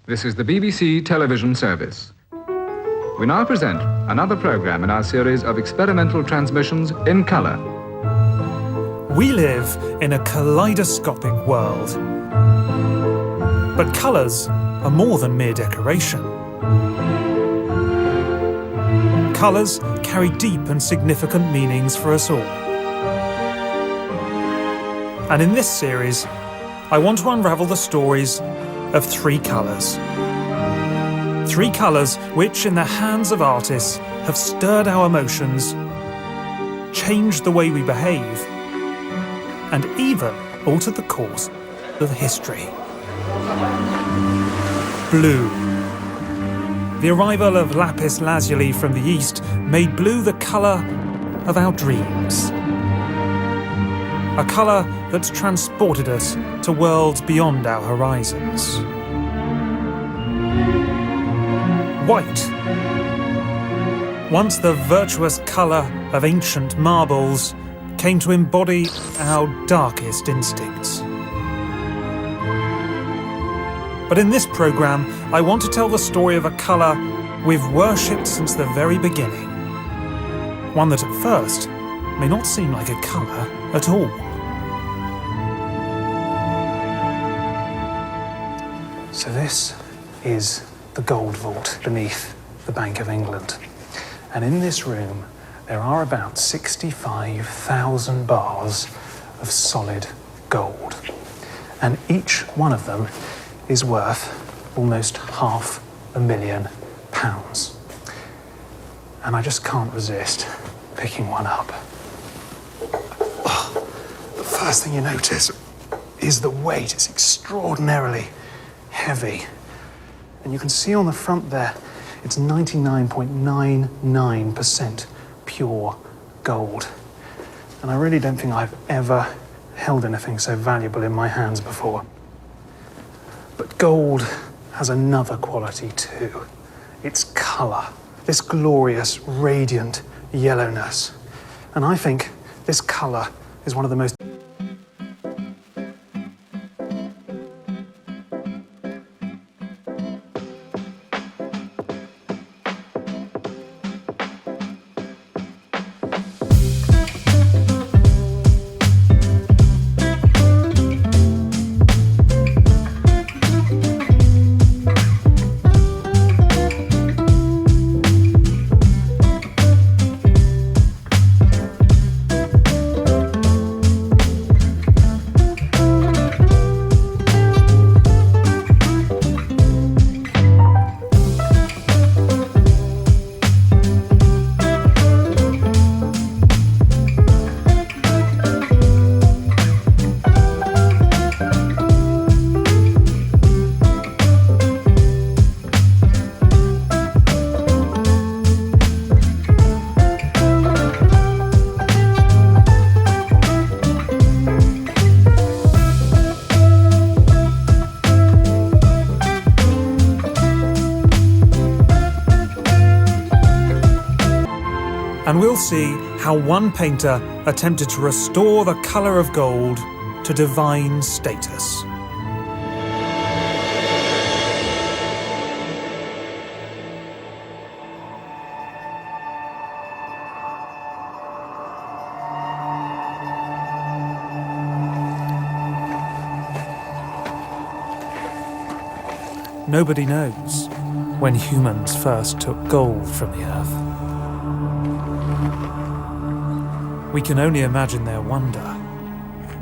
This is the BBC television service. We now present another programme in our series of experimental transmissions in colour. We live in a kaleidoscopic world. But colours are more than mere decoration. Colours carry deep and significant meanings for us all. And in this series, I want to unravel the stories of three colours. Three colours which, in the hands of artists, have stirred our emotions, changed the way we behave, and even altered the course of history. Blue. The arrival of lapis lazuli from the east made blue the colour of our dreams. A colour that's transported us to worlds beyond our horizons. White. Once the virtuous colour of ancient marbles, came to embody our darkest instincts. But in this programme, I want to tell the story of a colour we've worshipped since the very beginning. One that at first may not seem like a colour at all. So this is the gold vault beneath the Bank of England. And in this room, there are about 65,000 bars of solid gold. And each one of them is worth almost £500,000. And I just can't resist picking one up. Oh, the first thing you notice is the weight. It's extraordinarily heavy. And you can see on the front there, it's 99.99% pure gold. And I really don't think I've ever held anything so valuable in my hands before. But gold has another quality too. Its colour, this glorious, radiant yellowness. And I think this colour is one of the most and we'll see how one painter attempted to restore the colour of gold to divine status. Nobody knows when humans first took gold from the earth. We can only imagine their wonder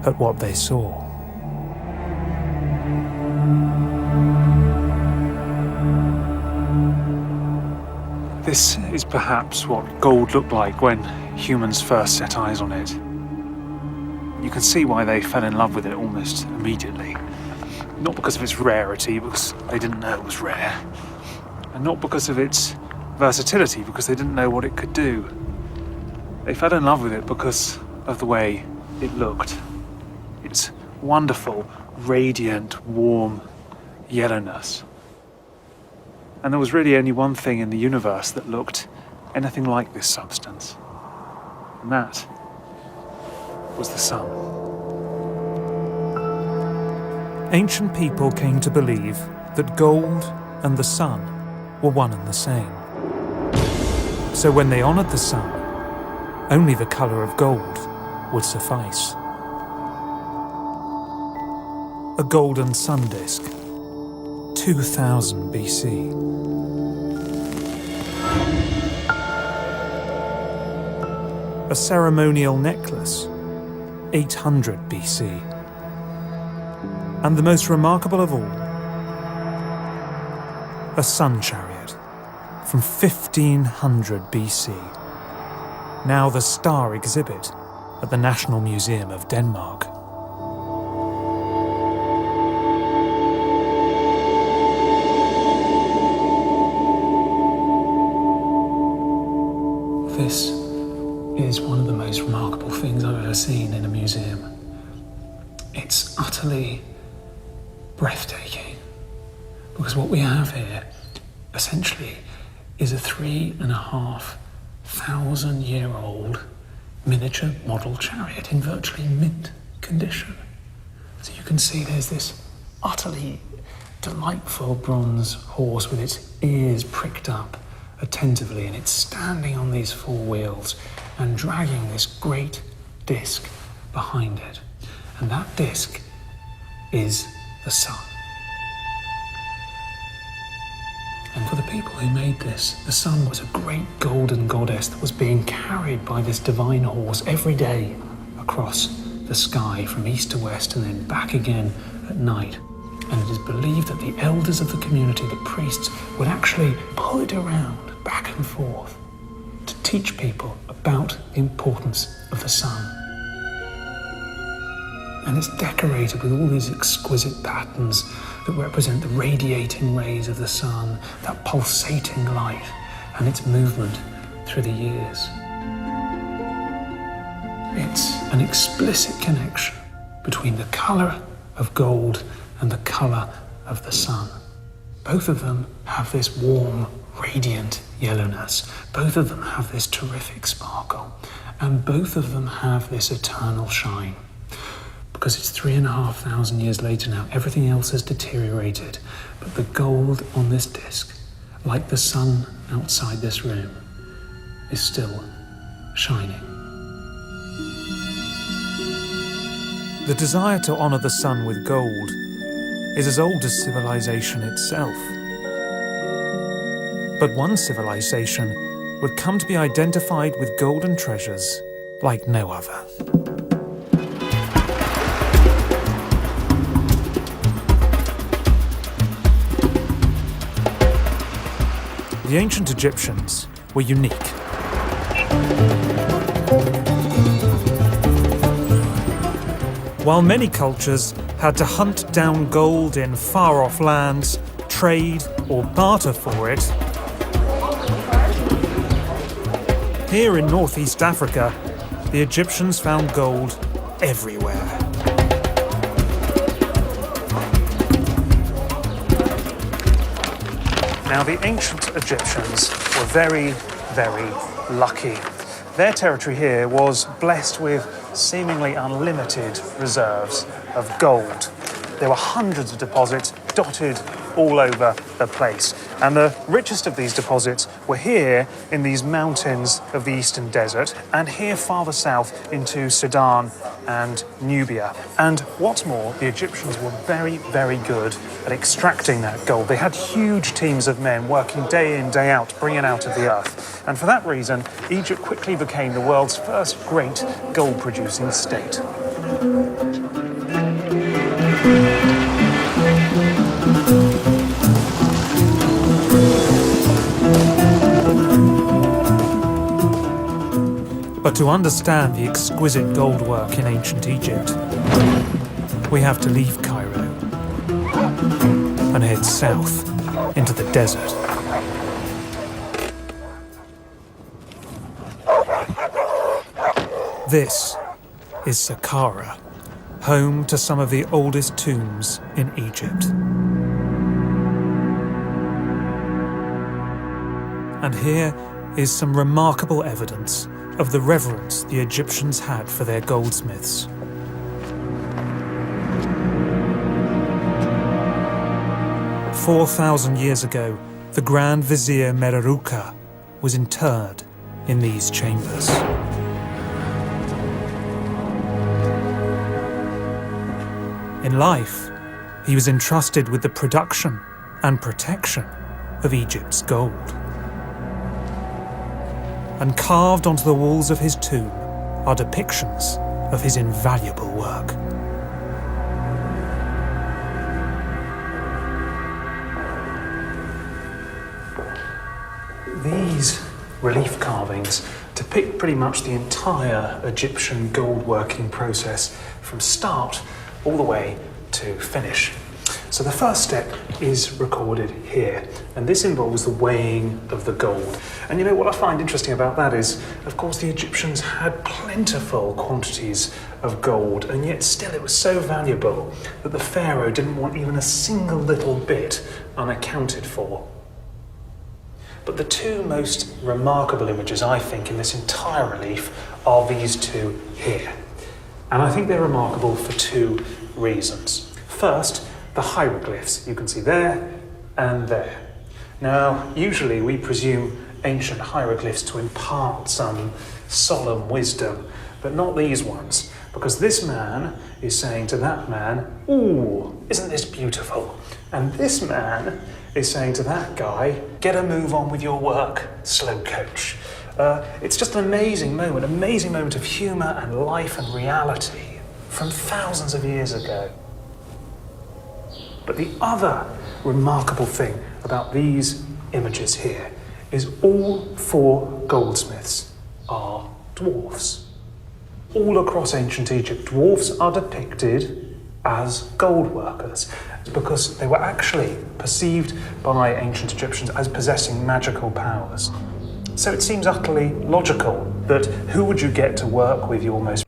at what they saw. This is perhaps what gold looked like when humans first set eyes on it. You can see why they fell in love with it almost immediately. Not because of its rarity, because they didn't know it was rare. And not because of its versatility, because they didn't know what it could do. They fell in love with it because of the way it looked. Its wonderful, radiant, warm yellowness. And there was really only one thing in the universe that looked anything like this substance. And that was the sun. Ancient people came to believe that gold and the sun were one and the same. So when they honoured the sun, only the colour of gold would suffice. A golden sun disk, 2000 BC. A ceremonial necklace, 800 BC. And the most remarkable of all, a sun chariot from 1500 BC. Now the star exhibit at the National Museum of Denmark. This is one of the most remarkable things I've ever seen in a museum. It's utterly breathtaking, because what we have here essentially is a 3,500-year-old miniature model chariot in virtually mint condition. So you can see there's this utterly delightful bronze horse with its ears pricked up attentively, and it's standing on these four wheels and dragging this great disc behind it. And that disc is the sun. And for the people who made this, the sun was a great golden goddess that was being carried by this divine horse every day across the sky from east to west and then back again at night. And it is believed that the elders of the community, the priests, would actually pull it around back and forth to teach people about the importance of the sun. And it's decorated with all these exquisite patterns that represent the radiating rays of the sun, that pulsating light, and its movement through the years. It's an explicit connection between the colour of gold and the colour of the sun. Both of them have this warm, radiant yellowness. Both of them have this terrific sparkle. And both of them have this eternal shine. Because it's 3,500 years later now, everything else has deteriorated. But the gold on this disc, like the sun outside this room, is still shining. The desire to honour the sun with gold is as old as civilization itself. But one civilization would come to be identified with golden treasures like no other. The ancient Egyptians were unique. While many cultures had to hunt down gold in far-off lands, trade or barter for it, here in northeast Africa, the Egyptians found gold everywhere. Now, the ancient Egyptians were very, very lucky. Their territory here was blessed with seemingly unlimited reserves of gold. There were hundreds of deposits dotted all over the place. And the richest of these deposits were here in these mountains of the Eastern Desert, and here farther south into Sudan and Nubia. And what's more, the Egyptians were very, very good at extracting that gold. They had huge teams of men working day in, day out to bring it out of the earth. And for that reason, Egypt quickly became the world's first great gold-producing state. But to understand the exquisite gold work in ancient Egypt, we have to leave Cairo and head south into the desert. This is Saqqara, home to some of the oldest tombs in Egypt. And here is some remarkable evidence of the reverence the Egyptians had for their goldsmiths. 4,000 years ago, the Grand Vizier Mereruka was interred in these chambers. In life, he was entrusted with the production and protection of Egypt's gold. And carved onto the walls of his tomb are depictions of his invaluable work. These relief carvings depict pretty much the entire Egyptian gold working process from start all the way to finish. So the first step is recorded here, and this involves the weighing of the gold. And you know what I find interesting about that is, of course, the Egyptians had plentiful quantities of gold, and yet still it was so valuable that the pharaoh didn't want even a single little bit unaccounted for. But the two most remarkable images, I think, in this entire relief are these two here. And I think they're remarkable for two reasons. First, the hieroglyphs you can see there and there. Now, usually we presume ancient hieroglyphs to impart some solemn wisdom, but not these ones, because this man is saying to that man, "Ooh, isn't this beautiful?" And this man is saying to that guy, "Get a move on with your work, slow coach." It's just an amazing moment of humour and life and reality from thousands of years ago. But the other remarkable thing about these images here is all four goldsmiths are dwarfs. All across ancient Egypt, dwarfs are depicted as gold workers because they were actually perceived by ancient Egyptians as possessing magical powers. So it seems utterly logical that who would you get to work with your most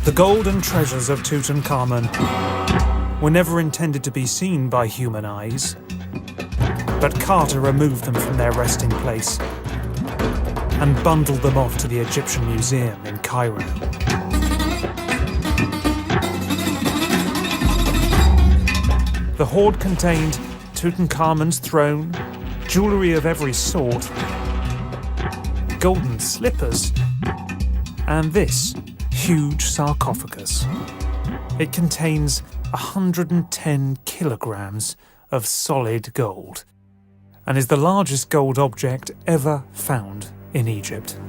The golden treasures of Tutankhamun were never intended to be seen by human eyes, but Carter removed them from their resting place and bundled them off to the Egyptian Museum in Cairo. The hoard contained Tutankhamun's throne, jewellery of every sort, golden slippers, and this huge sarcophagus. It contains 110 kilograms of solid gold and is the largest gold object ever found in Egypt.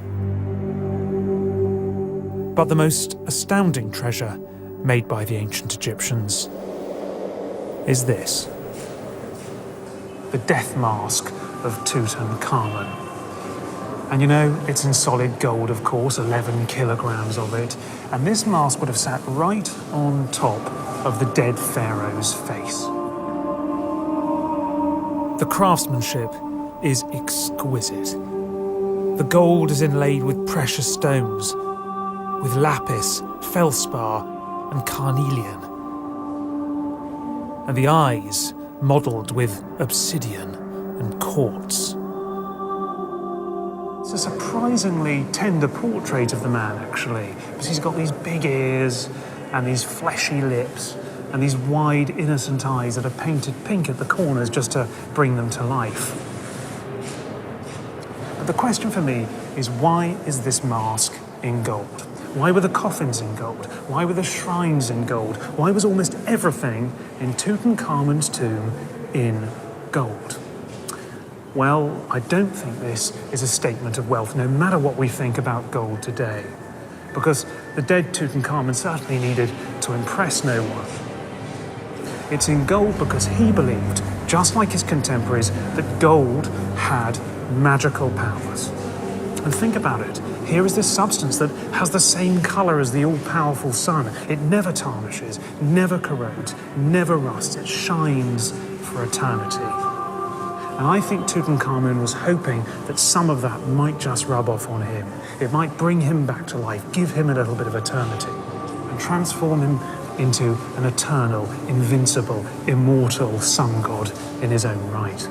But the most astounding treasure made by the ancient Egyptians is this: the death mask of Tutankhamun. And you know, it's in solid gold, of course, 11 kilograms of it. And this mask would have sat right on top of the dead pharaoh's face. The craftsmanship is exquisite. The gold is inlaid with precious stones, with lapis, felspar, and carnelian. And the eyes modelled with obsidian and quartz. It's a surprisingly tender portrait of the man, actually, because he's got these big ears and these fleshy lips and these wide, innocent eyes that are painted pink at the corners just to bring them to life. But the question for me is, why is this mask in gold? Why were the coffins in gold? Why were the shrines in gold? Why was almost everything in Tutankhamun's tomb in gold? Well, I don't think this is a statement of wealth, no matter what we think about gold today, because the dead Tutankhamun certainly needed to impress no one. It's in gold because he believed, just like his contemporaries, that gold had magical powers. And think about it. Here is this substance that has the same colour as the all-powerful sun. It never tarnishes, never corrodes, never rusts. It shines for eternity. And I think Tutankhamun was hoping that some of that might just rub off on him. It might bring him back to life, give him a little bit of eternity, and transform him into an eternal, invincible, immortal sun god in his own right.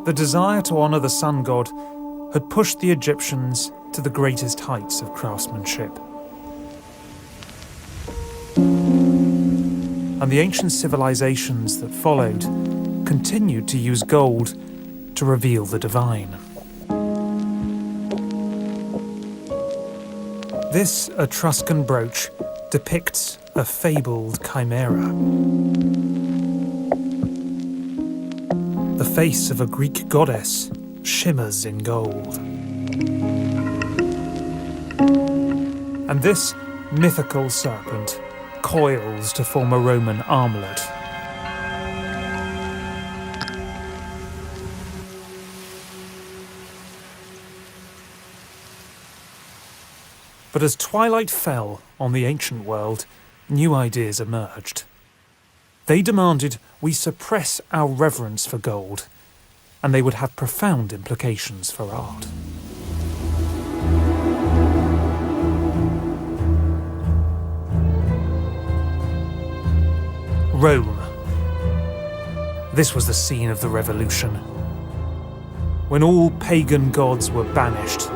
The desire to honour the sun god had pushed the Egyptians to the greatest heights of craftsmanship. And the ancient civilizations that followed continued to use gold to reveal the divine. This Etruscan brooch depicts a fabled chimera. The face of a Greek goddess shimmers in gold. And this mythical serpent coils to form a Roman armlet. But as twilight fell on the ancient world, new ideas emerged. They demanded we suppress our reverence for gold, and they would have profound implications for art. Rome. This was the scene of the revolution, when all pagan gods were banished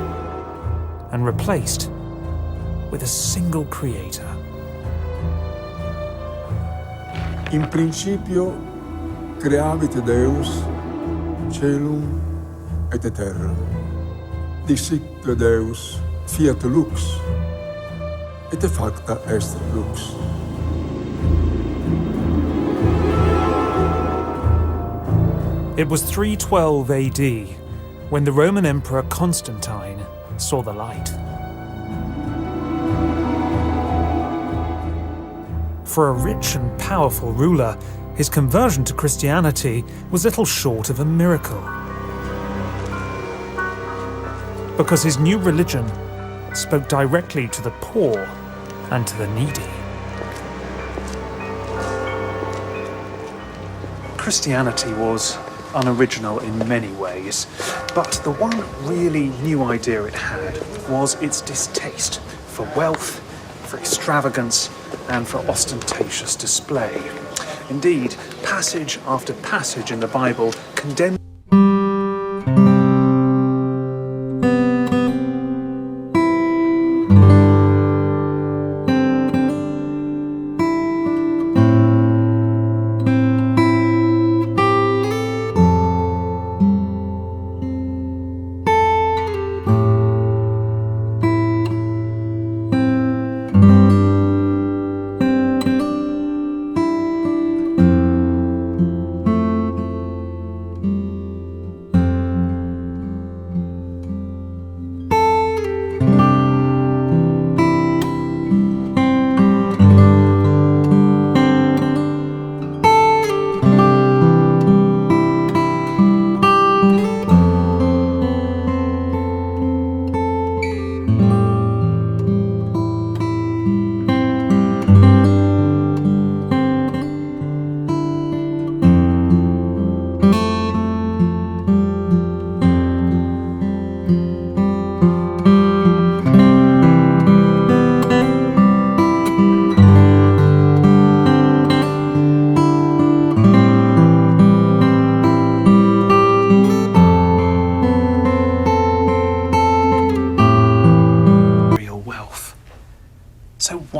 and replaced with a single creator. In principio creavit Deus caelum et terram. Dicite Deus fiat lux, et facta est lux. It was 312 AD when the Roman Emperor Constantine saw the light. For a rich and powerful ruler, his conversion to Christianity was little short of a miracle. Because his new religion spoke directly to the poor and to the needy. Christianity was unoriginal in many ways, but the one really new idea it had was its distaste for wealth, for extravagance, and for ostentatious display. Indeed, passage after passage in the Bible condemns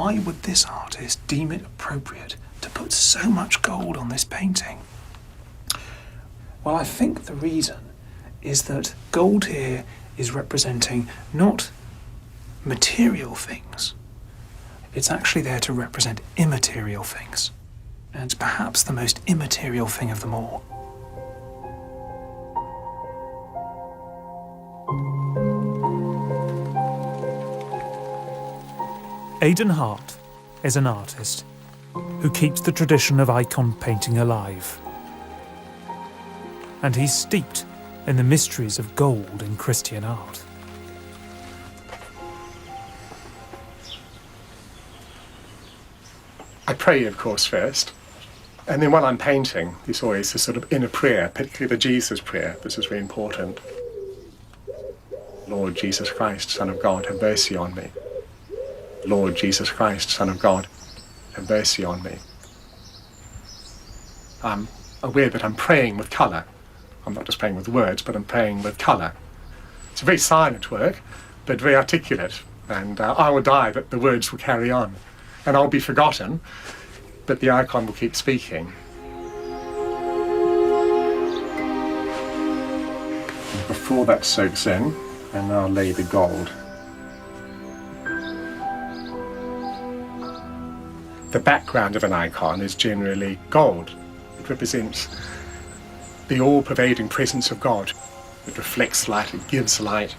why would this artist deem it appropriate to put so much gold on this painting? Well, I think the reason is that gold here is representing not material things. It's actually there to represent immaterial things. And it's perhaps the most immaterial thing of them all. Aidan Hart is an artist who keeps the tradition of icon painting alive. And he's steeped in the mysteries of gold in Christian art. I pray, of course, first. And then while I'm painting, there's always this sort of inner prayer, particularly the Jesus prayer. This is very important. Lord Jesus Christ, Son of God, have mercy on me. Lord Jesus Christ, Son of God, have mercy on me. I'm aware that I'm praying with colour. I'm not just praying with words, but I'm praying with colour. It's a very silent work, but very articulate. And I will die, but the words will carry on. And I'll be forgotten, but the icon will keep speaking. Before that soaks in, and I'll lay the gold. The background of an icon is generally gold. It represents the all-pervading presence of God. It reflects light, it gives light.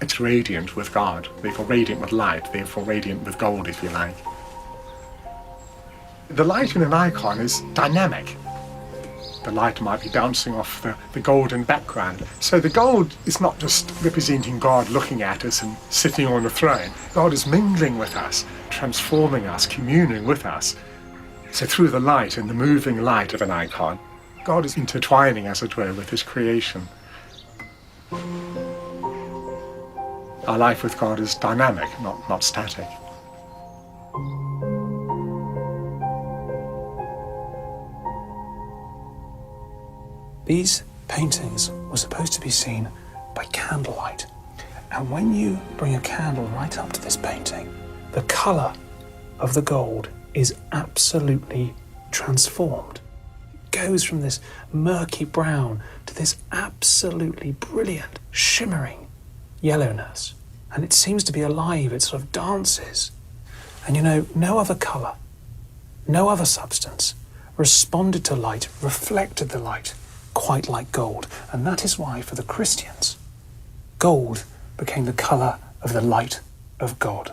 It's radiant with God, therefore radiant with light, therefore radiant with gold, if you like. The light in an icon is dynamic. The light might be bouncing off the golden background. So the gold is not just representing God looking at us and sitting on a throne. God is mingling with us, transforming us, communing with us. So through the light and the moving light of an icon, God is intertwining, as it were, with his creation. Our life with God is dynamic, not static. These paintings were supposed to be seen by candlelight. And when you bring a candle right up to this painting, the colour of the gold is absolutely transformed. It goes from this murky brown to this absolutely brilliant, shimmering yellowness. And it seems to be alive, it sort of dances. And you know, no other colour, no other substance responded to light, reflected the light quite like gold. And that is why, for the Christians, gold became the colour of the light of God.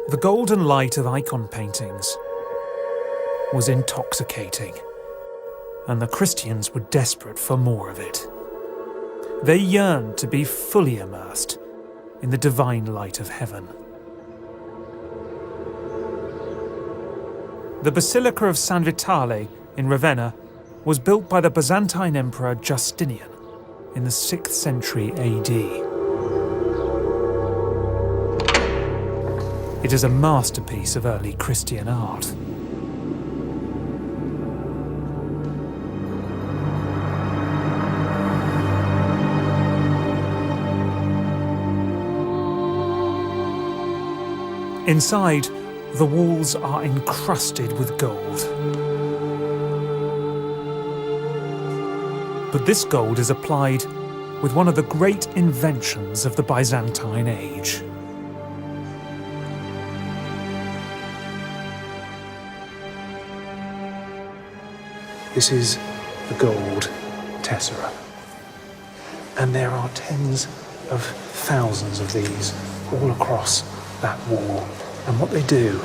The golden light of icon paintings was intoxicating, and the Christians were desperate for more of it. They yearned to be fully immersed in the divine light of heaven. The Basilica of San Vitale in Ravenna was built by the Byzantine Emperor Justinian in the 6th century AD. It is a masterpiece of early Christian art. Inside, the walls are encrusted with gold. But this gold is applied with one of the great inventions of the Byzantine age. This is the gold tessera. And there are tens of thousands of these all across that wall. And what they do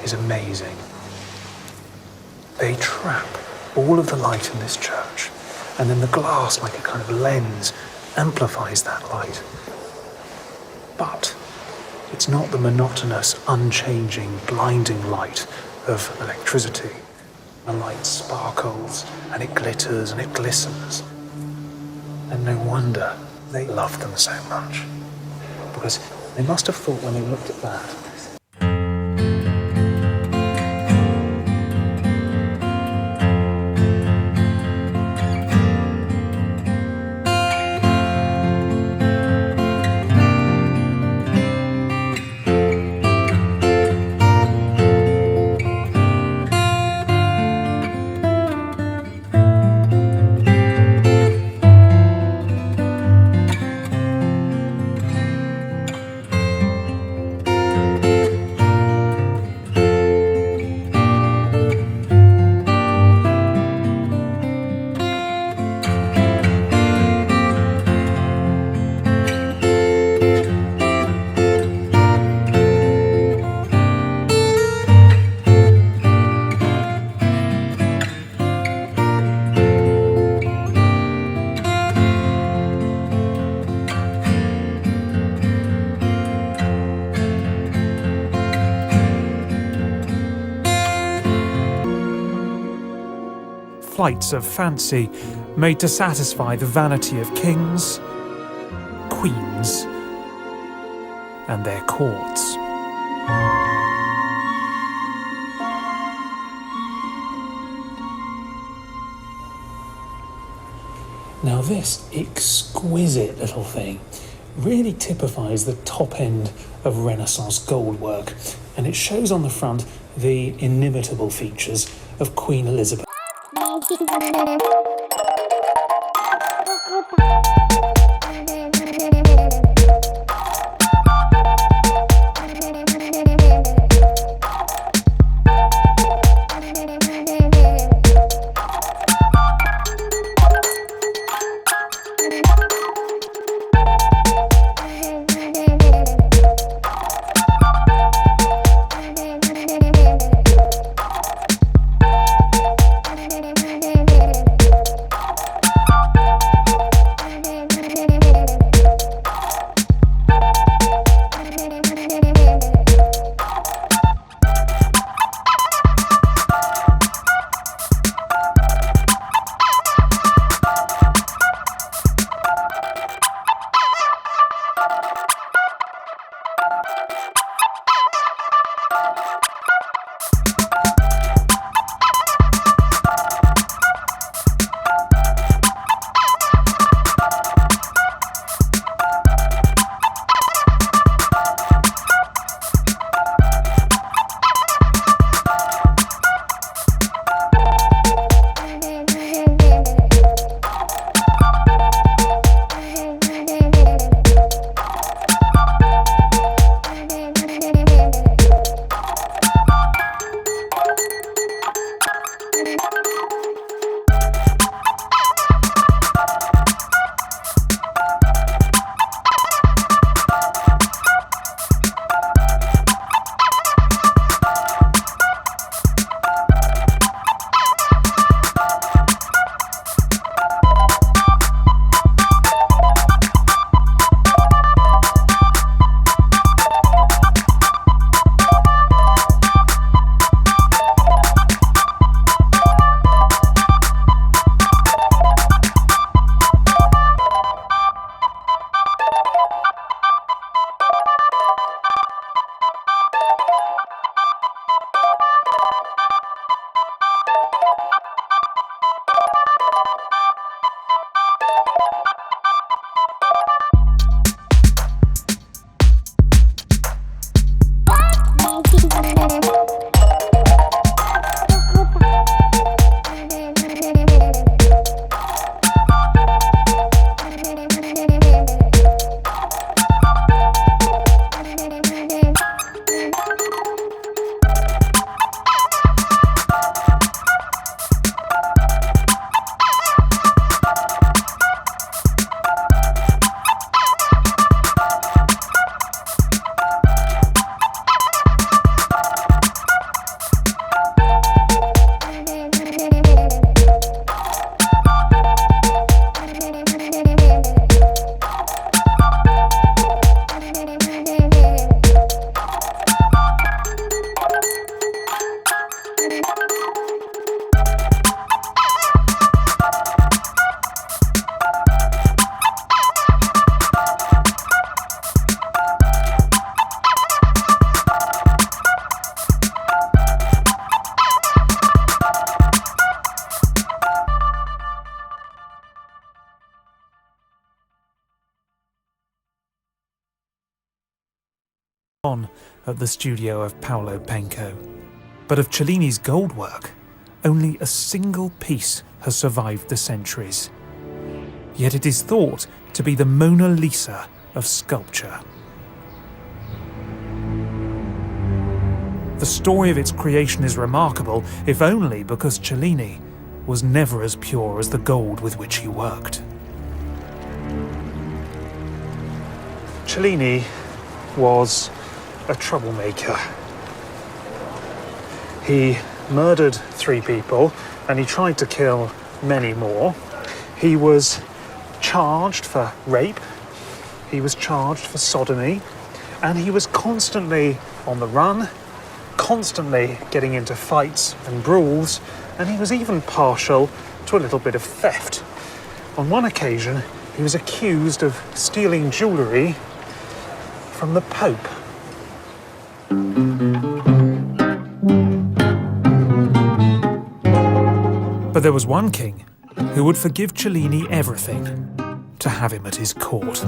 is amazing. They trap all of the light in this church, and then the glass, like a kind of lens, amplifies that light. But it's not the monotonous, unchanging, blinding light of electricity. The light sparkles, and it glitters, and it glistens. And no wonder they love them so much. Because they must have thought when they looked at that, flights of fancy made to satisfy the vanity of kings, queens, and their courts. Now this exquisite little thing really typifies the top end of Renaissance gold work, and it shows on the front the inimitable features of Queen Elizabeth. On at the studio of Paolo Penco. But of Cellini's gold work, only a single piece has survived the centuries. Yet it is thought to be the Mona Lisa of sculpture. The story of its creation is remarkable, if only because Cellini was never as pure as the gold with which he worked. Cellini was a troublemaker. He murdered 3 people and he tried to kill many more. He was charged for rape, he was charged for sodomy, and he was constantly on the run, constantly getting into fights and brawls, and he was even partial to a little bit of theft. On one occasion, he was accused of stealing jewellery from the Pope. But there was one king who would forgive Cellini everything to have him at his court.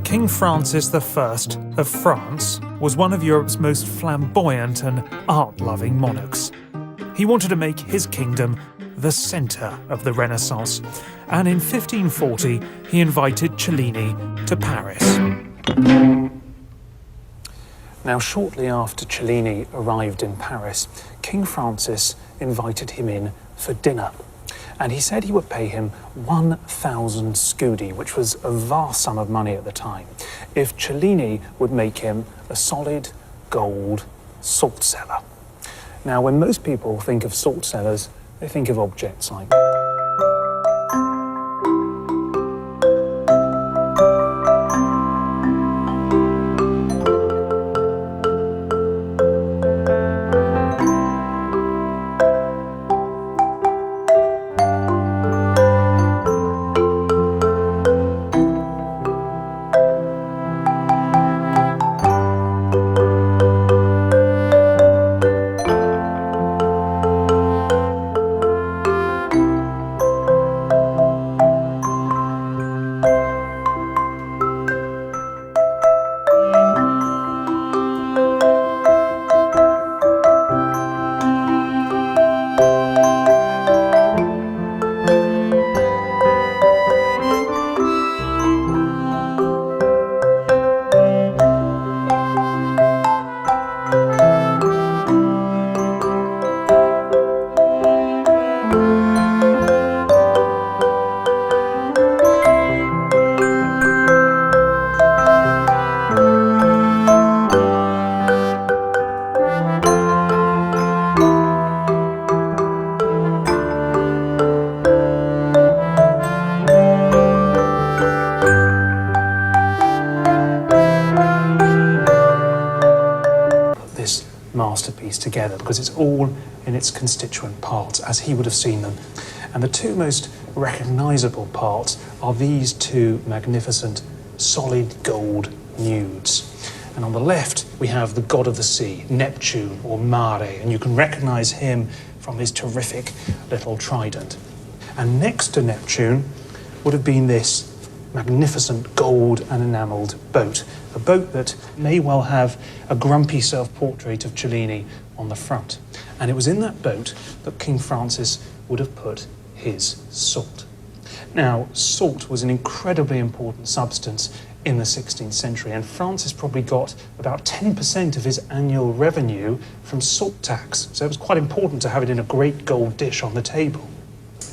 King Francis I of France was one of Europe's most flamboyant and art-loving monarchs. He wanted to make his kingdom the centre of the Renaissance, and in 1540 he invited Cellini to Paris. Now, shortly after Cellini arrived in Paris, King Francis invited him in for dinner. And he said he would pay him 1,000 scudi, which was a vast sum of money at the time, if Cellini would make him a solid gold salt cellar. Now, when most people think of salt cellars, they think of objects like masterpiece together, because it's all in its constituent parts as he would have seen them. And the two most recognisable parts are these two magnificent solid gold nudes. And on the left we have the god of the sea, Neptune, or Mare, and you can recognise him from his terrific little trident. And next to Neptune would have been this magnificent gold and enamelled boat, a boat that may well have a grumpy self-portrait of Cellini on the front. And it was in that boat that King Francis would have put his salt. Now, salt was an incredibly important substance in the 16th century, and Francis probably got about 10% of his annual revenue from salt tax, so it was quite important to have it in a great gold dish on the table.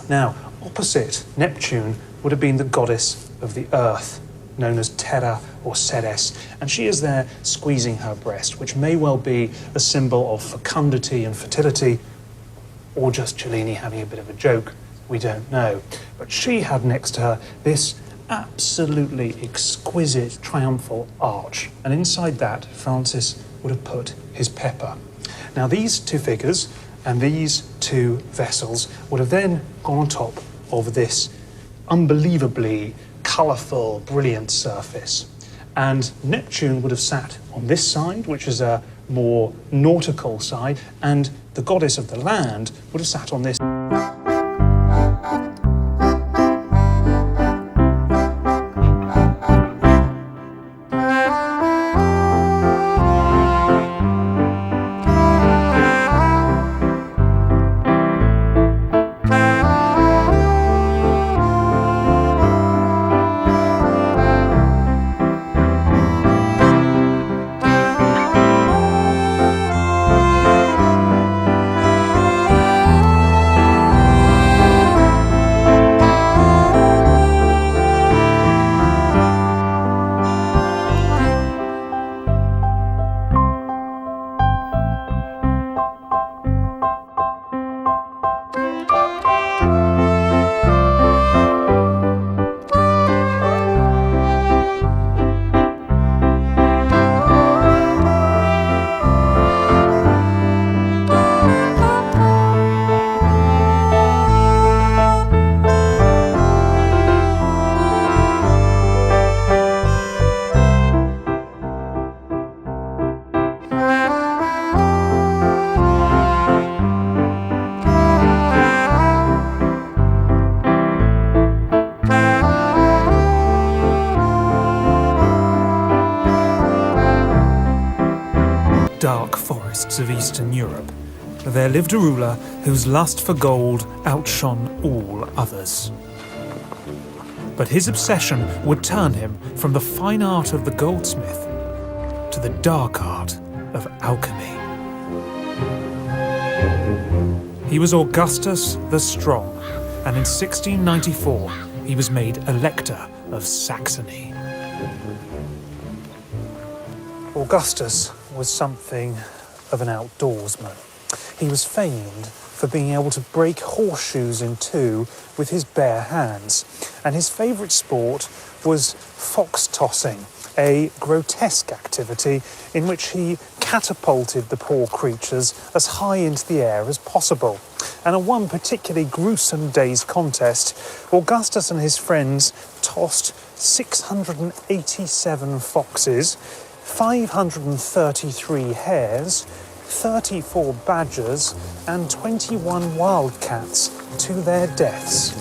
Now, opposite Neptune would have been the goddess of the earth, known as Terra or Ceres, and she is there squeezing her breast, which may well be a symbol of fecundity and fertility, or just Cellini having a bit of a joke, we don't know. But she had next to her this absolutely exquisite triumphal arch, and inside that Francis would have put his pepper. Now, these two figures and these two vessels would have then gone on top of this unbelievably colourful, brilliant surface. And Neptune would have sat on this side, which is a more nautical side, and the goddess of the land would have sat on this. forests of Eastern Europe, there lived a ruler whose lust for gold outshone all others. But his obsession would turn him from the fine art of the goldsmith to the dark art of alchemy. He was Augustus the Strong, and in 1694 he was made Elector of Saxony. Augustus was something of an outdoorsman. He was famed for being able to break horseshoes in two with his bare hands, and his favourite sport was fox tossing, a grotesque activity in which he catapulted the poor creatures as high into the air as possible. And in one particularly gruesome day's contest, Augustus and his friends tossed 687 foxes, 533 hares, 34 badgers and 21 wildcats to their deaths.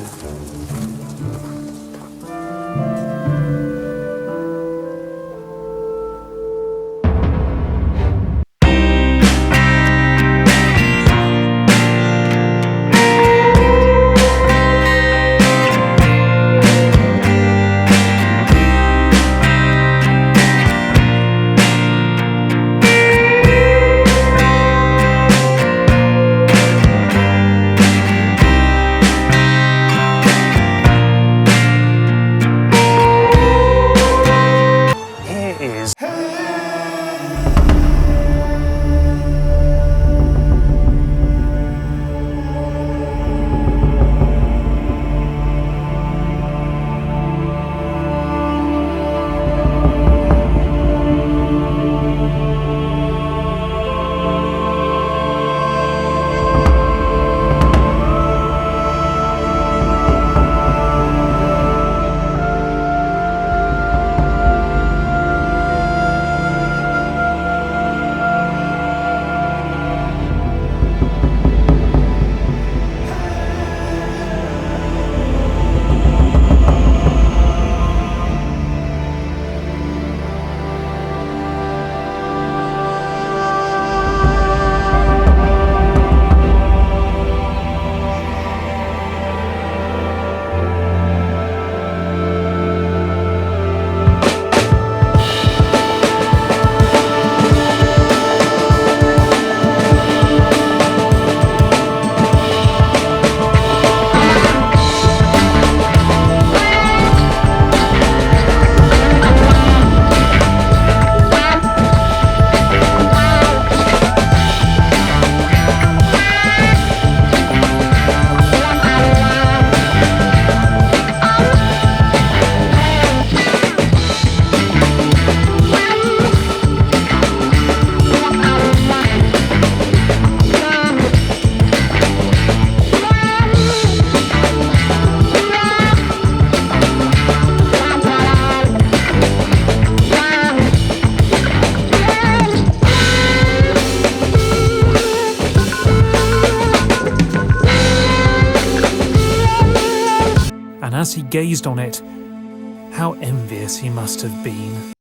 As he gazed on it, how envious he must have been.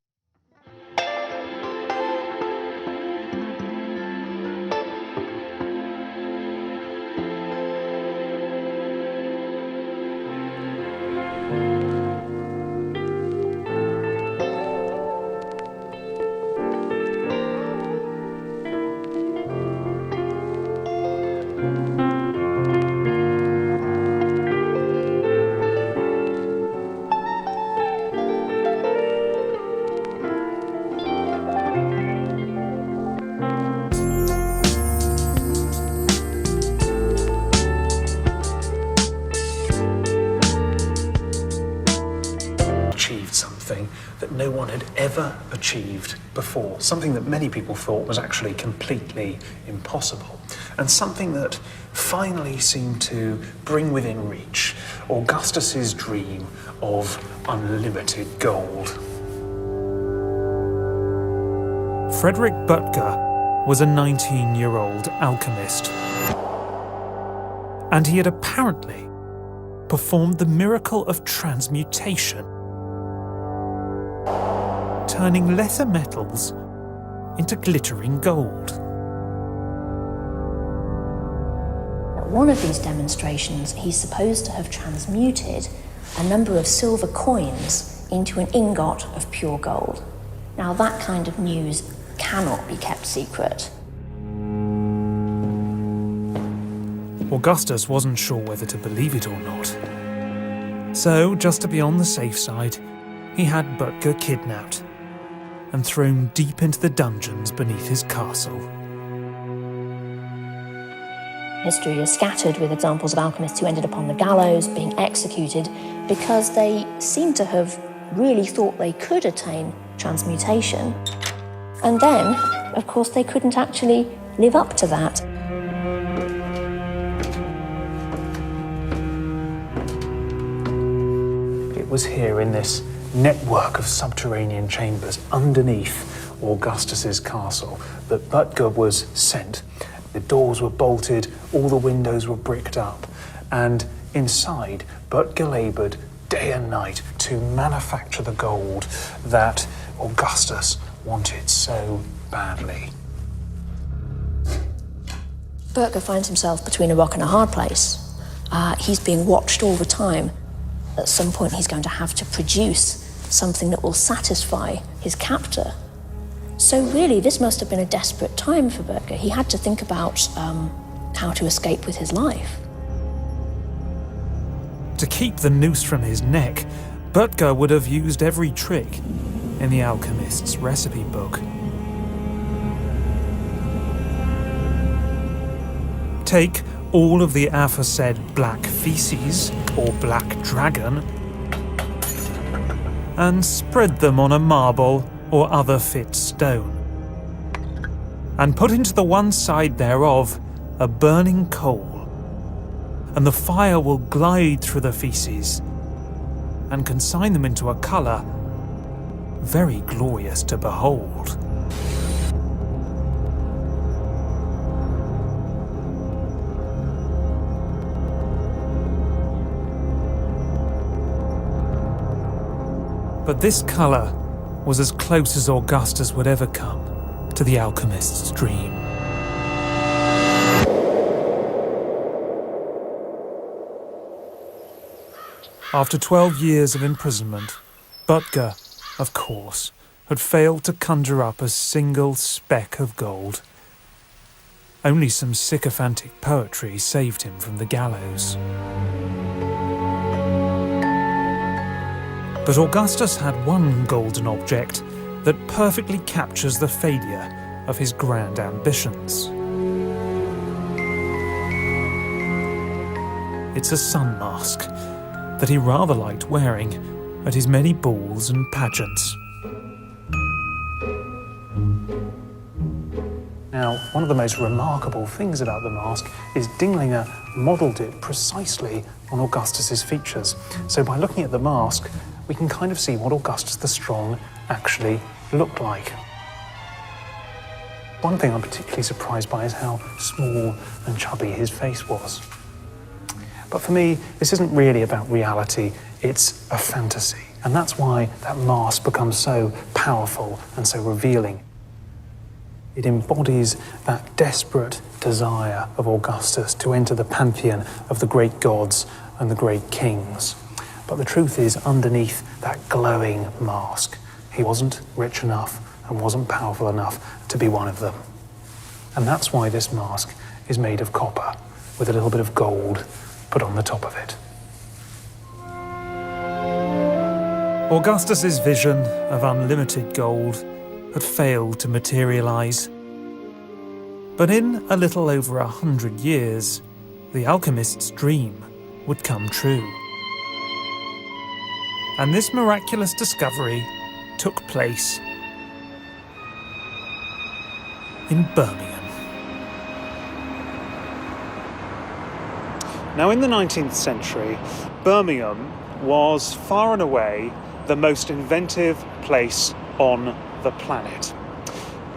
Something that no one had ever achieved before, something that many people thought was actually completely impossible, and something that finally seemed to bring within reach Augustus's dream of unlimited gold. Frederick Butger was a 19-year-old alchemist, and he had apparently performed the miracle of transmutation, turning lesser metals into glittering gold. one of these demonstrations, he's supposed to have transmuted a number of silver coins into an ingot of pure gold. Now, that kind of news cannot be kept secret. Augustus wasn't sure whether to believe it or not. So, just to be on the safe side, he had Butger kidnapped and thrown deep into the dungeons beneath his castle. History is scattered with examples of alchemists who ended up on the gallows, being executed, because they seem to have really thought they could attain transmutation. And then, of course, they couldn't actually live up to that. It was here in this network of subterranean chambers underneath Augustus's castle that Butger was sent. The doors were bolted, all the windows were bricked up, and inside, Butger laboured day and night to manufacture the gold that Augustus wanted so badly. Butger finds himself between a rock and a hard place. He's being watched all the time. At some point, he's going to have to produce something that will satisfy his captor. So really, this must have been a desperate time for Butger. He had to think about how to escape with his life. To keep the noose from his neck, Butger would have used every trick in the alchemist's recipe book. Take all of the aforesaid black feces, or black dragon, and spread them on a marble or other fit stone, and put into the one side thereof a burning coal, and the fire will glide through the feces and consign them into a colour very glorious to behold. But this colour was as close as Augustus would ever come to the alchemist's dream. After 12 years of imprisonment, Butger, of course, had failed to conjure up a single speck of gold. Only some sycophantic poetry saved him from the gallows. But Augustus had one golden object that perfectly captures the failure of his grand ambitions. It's a sun mask that he rather liked wearing at his many balls and pageants. Now, one of the most remarkable things about the mask is Dinglinger modelled it precisely on Augustus's features. So by looking at the mask, we can kind of see what Augustus the Strong actually looked like. One thing I'm particularly surprised by is how small and chubby his face was. But for me, this isn't really about reality, it's a fantasy. And that's why that mask becomes so powerful and so revealing. It embodies that desperate desire of Augustus to enter the pantheon of the great gods and the great kings. But the truth is, underneath that glowing mask, he wasn't rich enough and wasn't powerful enough to be one of them. And that's why this mask is made of copper, with a little bit of gold put on the top of it. Augustus's vision of unlimited gold had failed to materialize. But in a little over 100 years, the alchemist's dream would come true. And this miraculous discovery took place in Birmingham. Now, in the 19th century, Birmingham was far and away the most inventive place on the planet.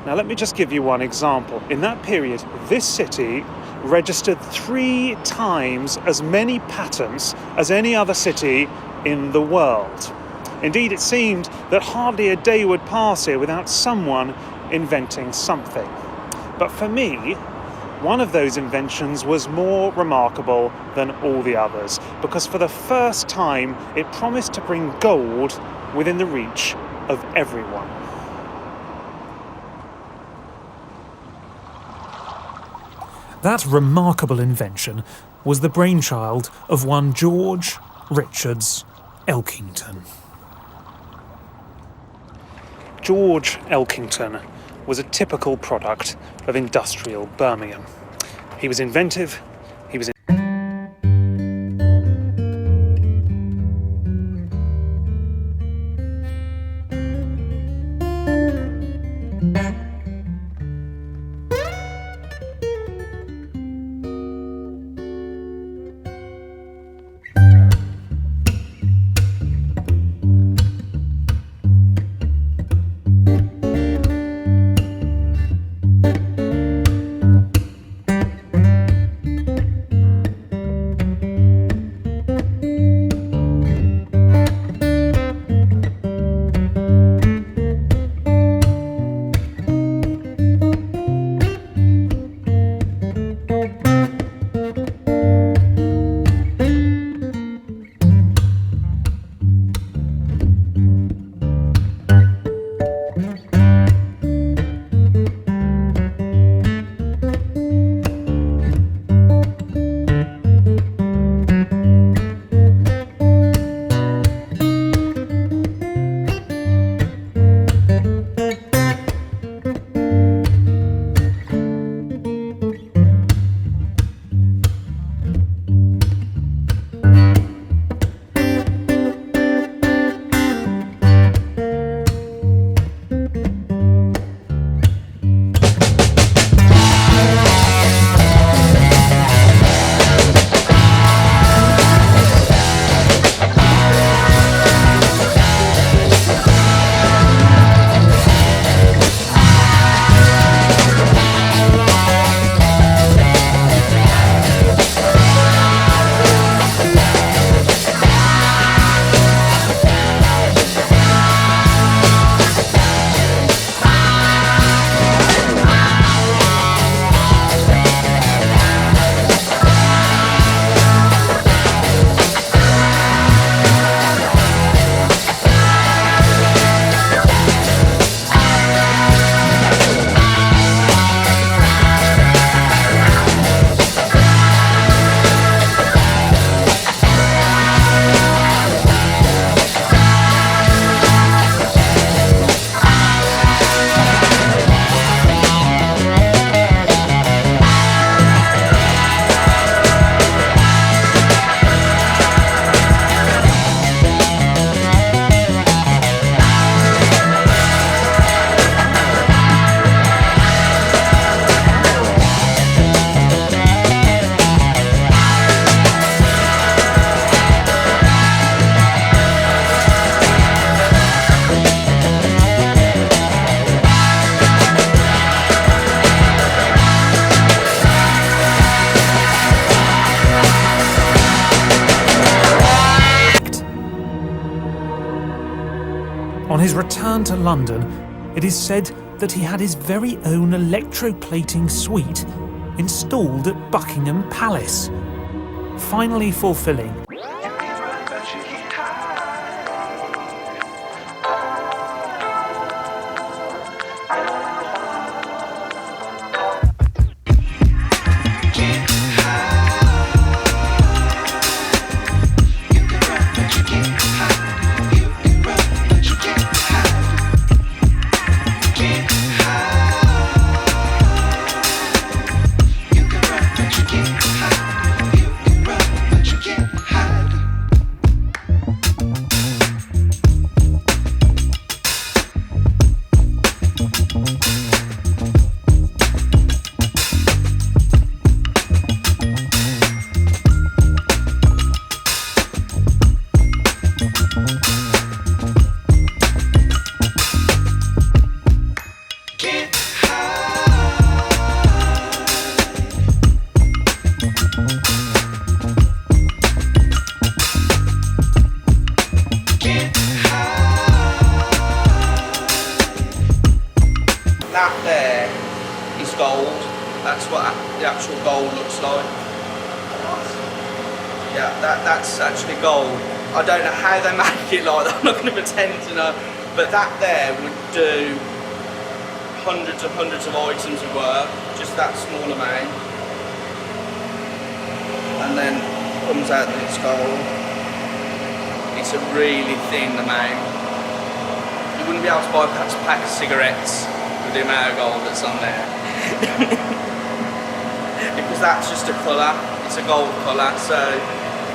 Now, let me just give you one example. In that period, this city registered 3 times as many patents as any other city in the world. Indeed, it seemed that hardly a day would pass here without someone inventing something. But for me, one of those inventions was more remarkable than all the others, because for the first time it promised to bring gold within the reach of everyone. That remarkable invention was the brainchild of one George Richards Elkington. George Elkington was a typical product of industrial Birmingham. He was inventive, he was On his return to London, it is said that he had his very own electroplating suite installed at Buckingham Palace, finally fulfilling that's actually gold. I don't know how they make it like that, I'm not going to pretend to know, but that there would do hundreds and hundreds of items of work, just that small amount. And then comes out that it's gold. It's a really thin amount. You wouldn't be able to buy a pack of cigarettes with the amount of gold that's on there. Because that's just a colour, it's a gold colour, so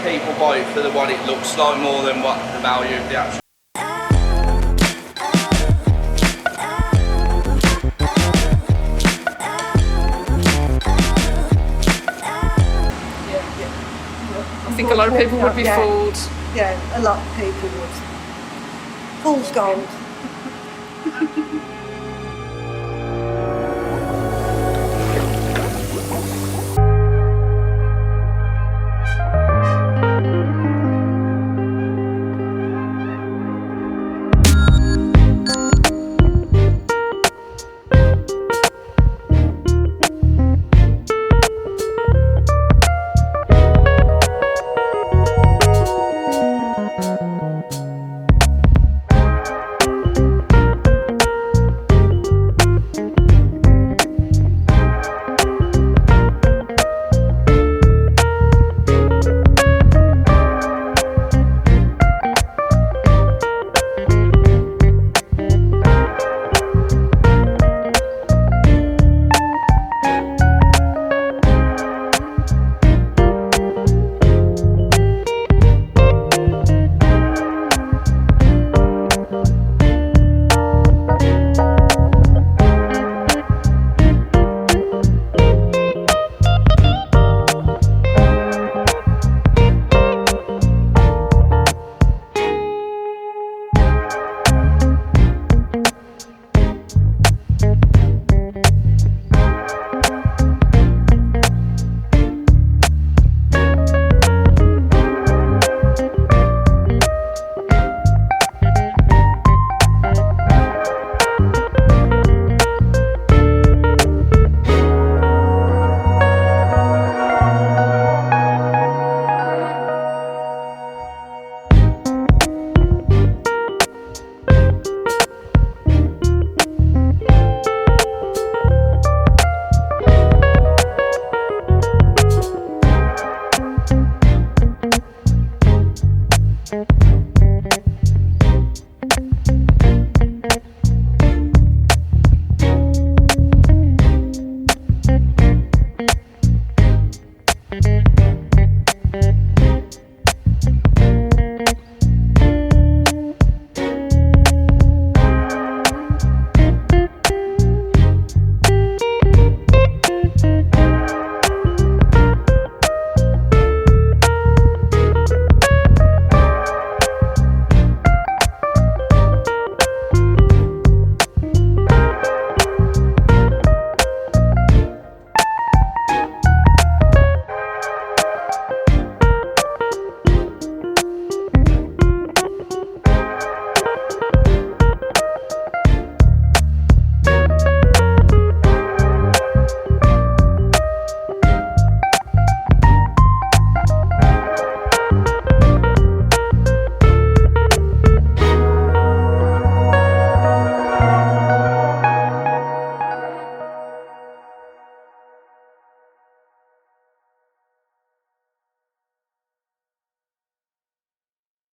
people buy it for what it looks like more than what the value of the actual. I think a lot of people would be fooled. Yeah, a lot of people would. Fool's gold.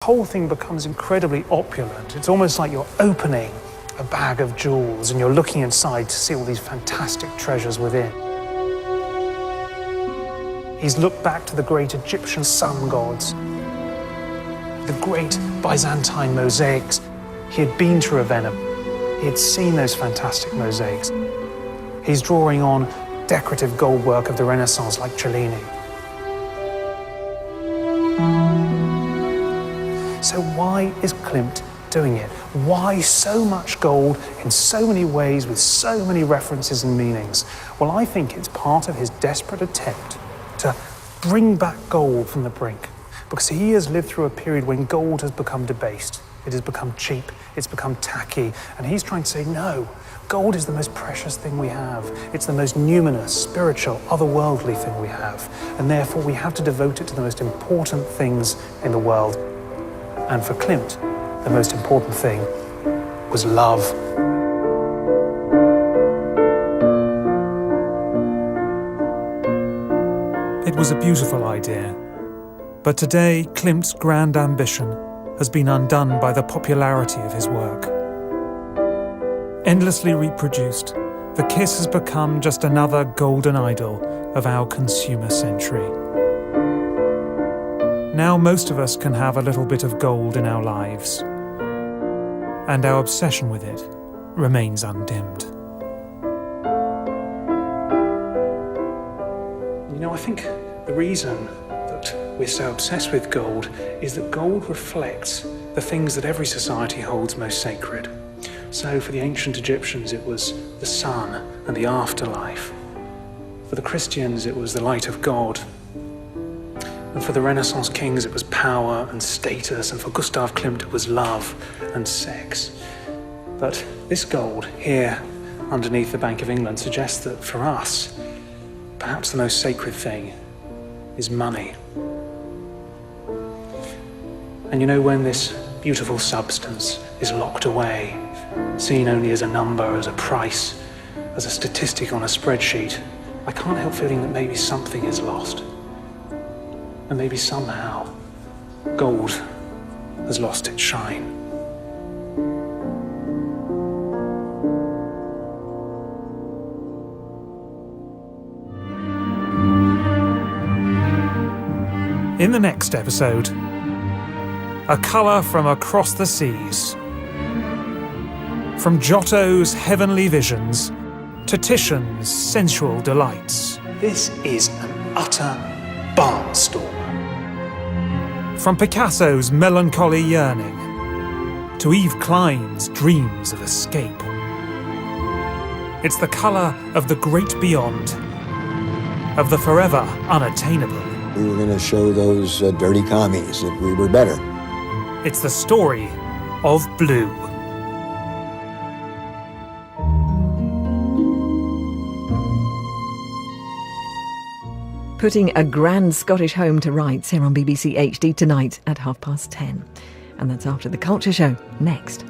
The whole thing becomes incredibly opulent. It's almost like you're opening a bag of jewels and you're looking inside to see all these fantastic treasures within. He's looked back to the great Egyptian sun gods, the great Byzantine mosaics. He had been to Ravenna. He had seen those fantastic mosaics. He's drawing on decorative gold work of the Renaissance like Cellini. So why is Klimt doing it? Why so much gold in so many ways with so many references and meanings? Well, I think it's part of his desperate attempt to bring back gold from the brink, because he has lived through a period when gold has become debased. it has become cheap, it's become tacky, and he's trying to say, no, gold is the most precious thing we have. It's the most numinous, spiritual, otherworldly thing we have, and therefore we have to devote it to the most important things in the world. And for Klimt, the most important thing was love. It was a beautiful idea, but today Klimt's grand ambition has been undone by the popularity of his work. Endlessly reproduced, the kiss has become just another golden idol of our consumer century. Now most of us can have a little bit of gold in our lives, and our obsession with it remains undimmed. You know, I think the reason that we're so obsessed with gold is that gold reflects the things that every society holds most sacred. So for the ancient Egyptians, it was the sun and the afterlife. For the Christians, it was the light of God. And for the Renaissance kings, it was power and status. And for Gustav Klimt, it was love and sex. But this gold here underneath the Bank of England suggests that for us, perhaps the most sacred thing is money. And you know, when this beautiful substance is locked away, seen only as a number, as a price, as a statistic on a spreadsheet, I can't help feeling that maybe something is lost. And maybe somehow gold has lost its shine. In the next episode, a colour from across the seas. From Giotto's heavenly visions to Titian's sensual delights. This is an utter barnstormer. From Picasso's melancholy yearning to Yves Klein's dreams of escape. It's the colour of the great beyond, of the forever unattainable. We were going to show those dirty commies that we were better. It's the story of blue. Putting a grand Scottish home to rights here on BBC HD tonight at 10:30. And that's after the Culture Show, next.